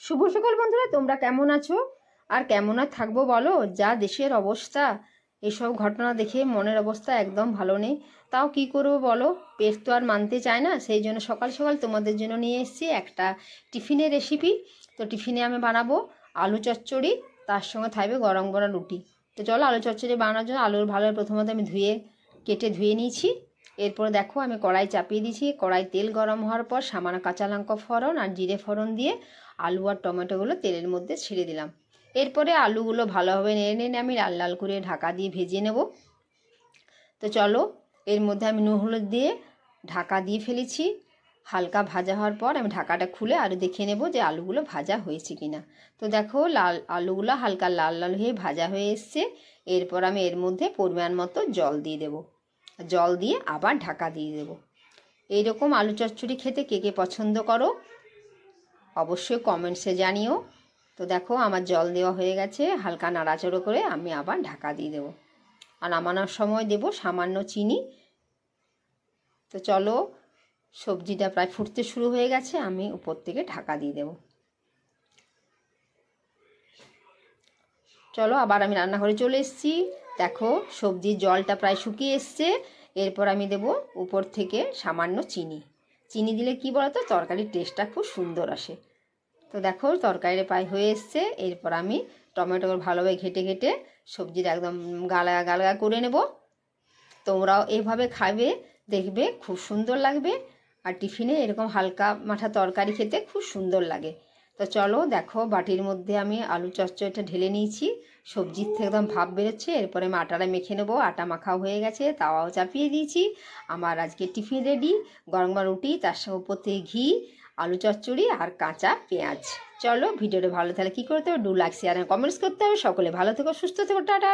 শুভ সকাল বন্ধুরা, তোমরা কেমন আছো? আর কেমন আর থাকবো বলো, যা দেশের অবস্থা, এসব ঘটনা দেখে মনের অবস্থা একদম ভালো নেই। তাও কি করবো বলো, পেট তো আর মানতে চায় না। সেই জন্য সকাল সকাল তোমাদের জন্য নিয়ে এসেছি একটা টিফিনের রেসিপি। তো টিফিনে আমি বানাবো আলু চচ্চড়ি, তার সঙ্গে থাকবে গরম গরম রুটি। তো চলো, আলু চচ্চড়ি বানানোর জন্য আলুর ভালো প্রথমত আমি কেটে ধুয়ে নিয়েছি। এরপর দেখো আমি কড়াই চাপিয়ে দিয়েছি। কড়াই তেল গরম হওয়ার পর সামান্য কাঁচা লঙ্কা ফোড়ন আর জিরে ফোড়ন দিয়ে আলু আর টমেটোগুলো তেলের মধ্যে ছেড়ে দিলাম। এরপরে আলুগুলো ভালোভাবে নেড়ে নেড়ে আমি লাল লাল করে ঢাকা দিয়ে ভেজে নেব। তো চলো, এর মধ্যে আমি নুন হলুদ দিয়ে ঢাকা দিয়ে ফেলেছি। হালকা ভাজা হওয়ার পর আমি ঢাকাটা খুলে আরও দেখে নেব যে আলুগুলো ভাজা হয়েছে কিনা। তো দেখো, আলুগুলো হালকা লাল লাল হয়ে ভাজা হয়ে এসছে। এরপর আমি এর মধ্যে পরিমাণ মতো জল দিয়ে দেব। জল দিয়ে আবার ঢাকা দিয়ে দেব। এইরকম আলু চচ্চড়ি খেতে কে কে পছন্দ করো অবশ্যই কমেন্টসে জানিও। তো দেখো, আমার জল দেওয়া হয়ে গেছে। হালকা নাড়াচাড়ো করে আমি আবার ঢাকা দিয়ে দেবো। আর নামানোর সময় দেব সামান্য চিনি। তো চলো, সবজিটা প্রায় ফুটতে শুরু হয়ে গেছে, আমি উপর থেকে ঢাকা দিয়ে দেব। চলো, আবার আমি রান্নাঘরে চলে এসেছি। দেখো, সবজির জলটা প্রায় শুকিয়ে এসছে। এরপর আমি দেব উপর থেকে সামান্য চিনি। চিনি দিলে কি বলতো, তরকারির টেস্টটা খুব সুন্দর আসে। তো দেখো, তরকারিটা প্রায় হয়ে এসছে। এরপর আমি টমেটো ভালোভাবে ঘেটে ঘেটে সবজিটা একদম গালা গালা করে নেব। তোমরাও এইভাবে খাবে, দেখবে খুব সুন্দর লাগবে। আর টিফিনে এরকম হালকা মাঠা তরকারি খেতে খুব সুন্দর লাগে। তো চলো, দেখো বাটির মধ্যে আমি আলু চচ্চড়িটা ঢেলে নিয়েছি। সবজির থেকে একদম ভাপ বেরোচ্ছে। এরপরে আমি আটাটা মেখে নেবো। আটা মাখাও হয়ে গেছে, তাওয়াও চাপিয়ে দিয়েছি। আমার আজকে টিফিন রেডি। গরম গরম রুটি, তার সঙ্গে উপর থেকে ঘি, আলু চচ্চড়ি আর কাঁচা পেঁয়াজ। চলো, ভিডিওটা ভালো তাহলে কী করতে হবে, লাইক শেয়ার আর কমেন্টস করতে হবে। সকলে ভালো থেকো, সুস্থ থেকো, টাটা।